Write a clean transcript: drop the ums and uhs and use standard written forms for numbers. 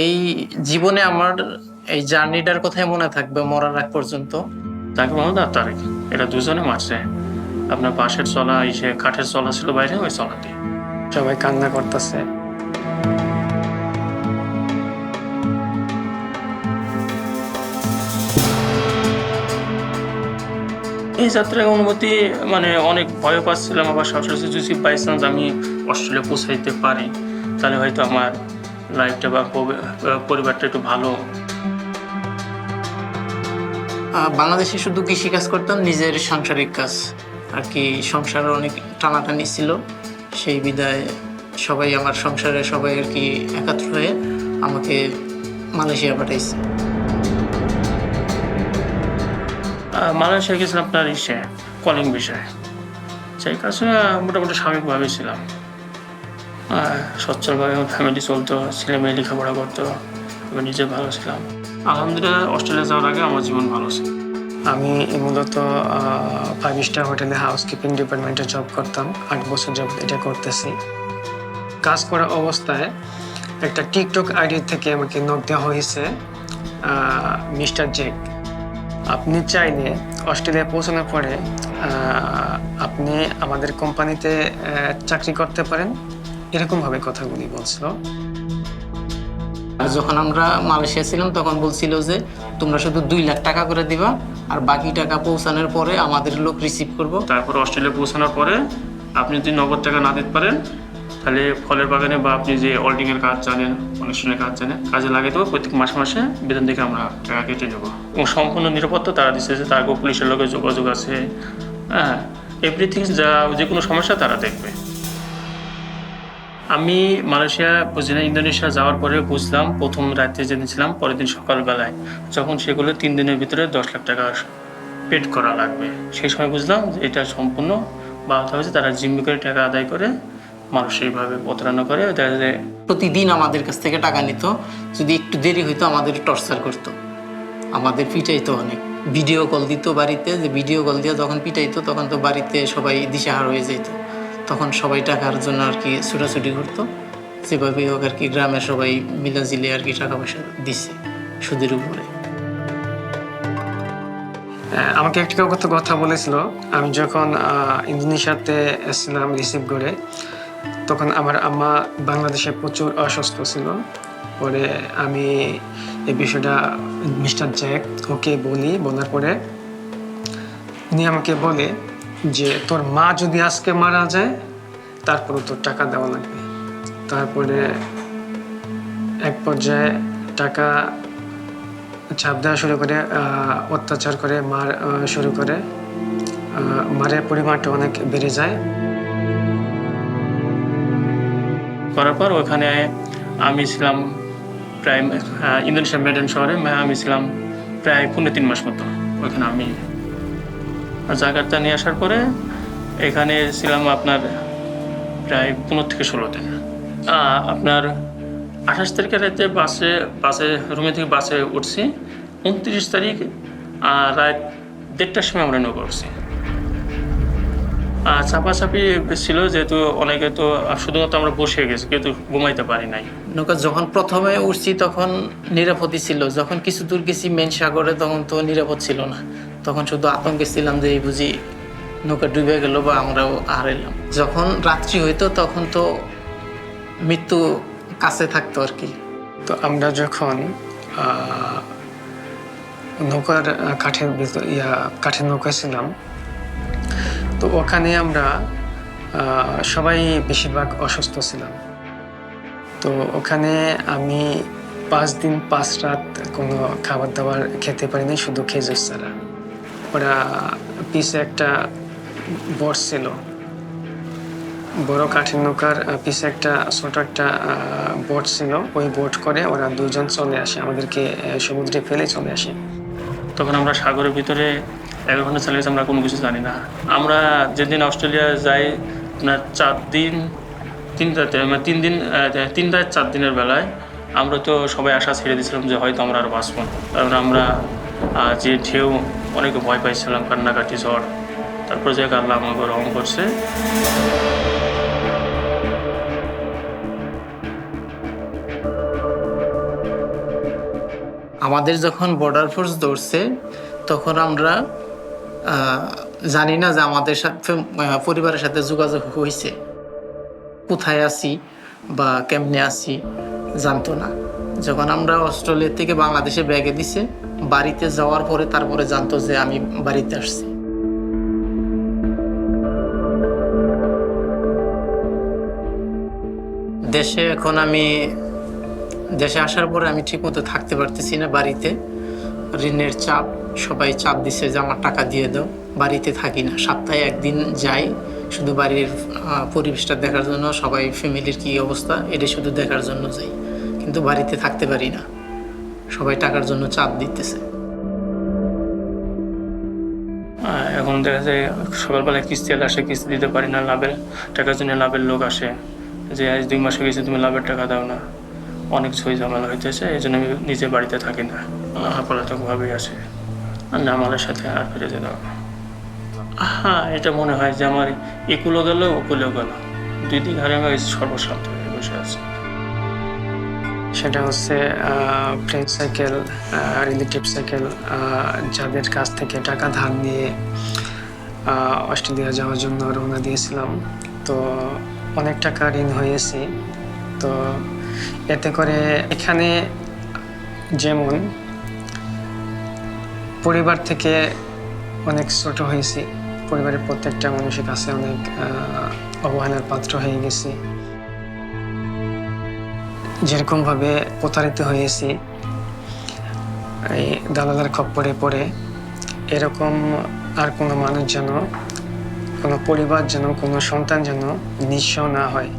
এই জীবনে আমার এই জার্নিটার কথাই মনে থাকবে মরার আগ পর্যন্ত। তাকে মোহাম্মদ আর তারেক, এরা দুজনে মারছে। আপনার বাঁশের চলা, এই যে কাঠের চলা ছিল বাইরে, ওই চলা দিয়ে। সবাই কান্না করতেছে। এই যাত্রার অনুভূতি মানে অনেক ভয় পাচ্ছিলাম, আবার সবশেষে যদি বাই চান্স আমি অস্ট্রেলিয়া পৌঁছাইতে পারি, তাহলে হয়তো আমার লাইফটা বা পরিবারটা একটু ভালো। বাংলাদেশে শুধু কৃষিকাজ করতাম, নিজের সাংসারিক কাজ আর কি। সংসারে অনেক টানাটানি ছিল, সেই বিদায় সবাই আমার সংসারে সবাই আর কি একাত্র হয়ে আমাকে মালয়েশিয়া পাঠাইছে। মালয়েশিয়া গেছিলাম আপনার ইসে কলিং বিষয়ে, সেই কাছে মোটামুটি স্বাভাবিকভাবেই ছিলাম। সচ্ছলভাবে আমার ফ্যামিলি চলতো, ছেলে মেয়ে লেখাপড়া করতো, আমি নিজে ভালো ছিলাম। আলহামদুলিল্লাহ অস্ট্রেলিয়া যাওয়ার আগে আমার জীবন ভালো ছিল। আমি মূলত 5 স্টার হোটেলে হাউসকিপিং ডিপার্টমেন্টে জব করতাম। 8 বছর জব এটা করতেছি। কাজ করা অবস্থায় একটা টিকটক আইডি থেকে আমাকে নক দেওয়া হয়েছে, মিস্টার জেক, আপনি চাইলে অস্ট্রেলিয়া পৌঁছানোর পরে আপনি আমাদের কোম্পানিতে চাকরি করতে পারেন, এরকমভাবে কথাগুলি বলছিল। আর যখন আমরা মালয়েশিয়া ছিলাম তখন বলছিল যে তোমরা শুধু 2 লাখ টাকা করে দিবা, আর বাকি টাকা পৌঁছানোর পরে আমাদের লোক রিসিভ করবো। তারপর অস্ট্রেলিয়া পৌঁছানোর পরে আপনি যদি নগদ টাকা না দিতে পারেন, তাহলে ফলের বাগানে বা আপনি যে অল্ডিংয়ের কাজ জানেন, অনুষ্ঠানের কাজ জানেন, কাজে লাগে দেবো। প্রত্যেক মাসে মাসে বেতন থেকে আমরা টাকা কেটে নেবো, এবং সম্পূর্ণ নিরাপত্তা তারা দিচ্ছে যে তারপর পুলিশের লোকের যোগাযোগ আছে। হ্যাঁ, এভরিথিং, যে কোনো সমস্যা তারা দেখবে। আমি মালয়েশিয়া বুঝি না, ইন্দোনেশিয়া যাওয়ার পরে বুঝলাম, প্রথম রাতে যেদিন ছিলাম, পরের দিন সকালবেলায় যখন সেগুলো 3 দিনের ভিতরে 10 লাখ টাকা পেড করা লাগবে, সেই সময় বুঝলাম যে এটা সম্পূর্ণ বাধা হয়েছে। তারা জিম্মি করে টাকা আদায় করে মানুষ এইভাবে প্রতারণা করে। দেখা যায় প্রতিদিন আমাদের কাছ থেকে টাকা নিত, যদি একটু দেরি হইতো আমাদের টর্চার করতো, আমাদের পিটাইতো অনেক। ভিডিও কল দিত বাড়িতে, যে ভিডিও কল দিয়ে যখন পিটাইতো তখন তো বাড়িতে সবাই দিশেহারা হয়ে যেত। তখন সবাই টাকার জন্য আর কি ছুটাছুটি করতো, যেভাবে হোক আর কি গ্রামের সবাই মিলাজিলে আর কি টাকা পয়সা দিছে সুদের উপরে। আমাকে একটা কথা বলেছিল, আমি যখন ইন্দোনেশিয়াতে এসেছিলাম রিসিভ করে, তখন আমার আম্মা বাংলাদেশে প্রচুর অসুস্থ ছিল। পরে আমি এই বিষয়টা মিস্টার জ্যাক ওকে বলার পরে উনি আমাকে বলে যে তোর মা যদি আজকে মারা যায় তারপরে তোর টাকা দেওয়া লাগবে। তারপরে এক পর্যায়ে টাকা চাপ দেওয়া শুরু করে, অত্যাচার করে, মার শুরু করে। মারের পরিমাণটা অনেক বেড়ে যায়। করার পর ওখানে আমি ছিলাম প্রায় ইন্দোনেশিয়ার মেডেন শহরে আমি ছিলাম প্রায় 3.5 মাস মতো। ওইখানে আমি জাকার্তা নিয়ে আসার পরে এখানে ছিলাম আপনার প্রায় 15 থেকে 16 দিন। আপনার 28 তারিখের রাতে বাসে রুমে থেকে বাসে উঠছি। 29 তারিখ রাত 1:30টার সময় আমরা নৌকা উঠছি। চাপাচাপি ছিল, যেহেতু অনেকে তো শুধুমাত্র আমরা বসে গেছি, কিন্তু ঘুমাইতে পারি নাই। নৌকা যখন প্রথমে উঠছি তখন নিরাপদই ছিল, যখন কিছু দূর গেছি মেন সাগরে তখন তো নিরাপদ ছিল না। তখন শুধু আতঙ্কে ছিলাম যে বুঝি নৌকা ডুবে গেল বা আমরাও হারাইলাম। যখন রাত্রি হইতো তখন তো মৃত্যু কাছে থাকতো আর কি। তো আমরা যখন নৌকার কাঠের নৌকায় ছিলাম, তো ওখানে আমরা সবাই বেশিরভাগ অসুস্থ ছিলাম। তো ওখানে আমি 5 দিন 5 রাত কোনো খাবার দাবার খেতে পারিনি, শুধু খেজুর ছাড়া। ওরা পিছে একটা বোট ছিল, বড় কাঠের নৌকার পিছে একটা ছোট একটা বোট ছিল। ওই বোট করে ওরা 2 জন চলে আসে, আমাদেরকে সমুদ্রে ফেলে চলে আসে। তখন আমরা সাগরের ভিতরে 11 ঘন্টা চালিয়েছি, আমরা কোনো কিছু জানি না। আমরা যেদিন অস্ট্রেলিয়া যাই আপনার 4 দিন 3 রাতে, 3 রাত 4 দিনের বেলায় আমরা তো সবাই আশা ছেড়ে দিয়েছিলাম যে হয়তো আমরা আর বাঁচব না। কারণ আমরা যে ঢেউ, অনেকে ভয় পাইছিলাম, কান্নাকাটি, ঝড়। তারপর যে আল্লাহ আমাকে রহম করছে। আমাদের যখন বর্ডার ফোর্স ধরছে তখন আমরা জানি না যে আমাদের সাথে পরিবারের সাথে যোগাযোগ হয়েছে, কোথায় আছি বা কেমনে আছি জানতো না। যখন আমরা অস্ট্রেলিয়া থেকে বাংলাদেশে ব্যাগে দিছে, বাড়িতে যাওয়ার পরে তারপরে জানতো যে আমি বাড়িতে আসছি। দেশে আসার পরে আমি ঠিকমতো থাকতে পারতেছি না বাড়িতে। ঋণের চাপ, সবাই চাপ দিছে যে আমার টাকা দিয়ে দাও। বাড়িতে থাকি না, সপ্তাহে একদিন যাই শুধু বাড়ির পরিবেশটা দেখার জন্য, সবাই ফ্যামিলির কী অবস্থা এটা শুধু দেখার জন্য যাই, কিন্তু বাড়িতে থাকতে পারি না। সবাই টাকার জন্য চাপ দিতেছে। এখন দেখা যায় সকালবেলায় কিস্তি আসে, কিস্তি দিতে পারি না, লাভের টাকার জন্য লাভের লোক আসে যে আজ 2 মাস হয়ে গেছে তুমি লাভের টাকা দাও না, অনেক ছই ঝামেলা হইতেছে, এই জন্য আমি নিজে বাড়িতে থাকি না, পলাতকভাবেই আসে আর না আমাদের সাথে আর ফিরে যেতে হবে। হ্যাঁ, এটা মনে হয় যে আমার একুলো গেল ওকুলেও গেল, 2 দিক হারে আমি সর্বশান্ত হয়ে বসে আছি। সেটা হচ্ছে ফ্রেন্ড সাইকেল, রিলেটিভ সাইকেল, যাদের কাছ থেকে টাকা ধার নিয়ে অস্ট্রেলিয়া যাওয়ার জন্য রওনা দিয়েছিলাম। তো অনেক টাকা ঋণ হয়েছি। তো এতে করে এখানে যেমন পরিবার থেকে অনেক ছোট হয়েছি, পরিবারের প্রত্যেকটা মানুষের কাছে অনেক অবহেলার পাত্র হয়ে গেছি। যেরকমভাবে প্রতারিত হয়েছি এই দালালের খপ্পরে পড়ে, এরকম আর কোনো মানুষ যেন, কোনো পরিবার যেন, কোনো সন্তান যেন নিঃস্ব না হয়।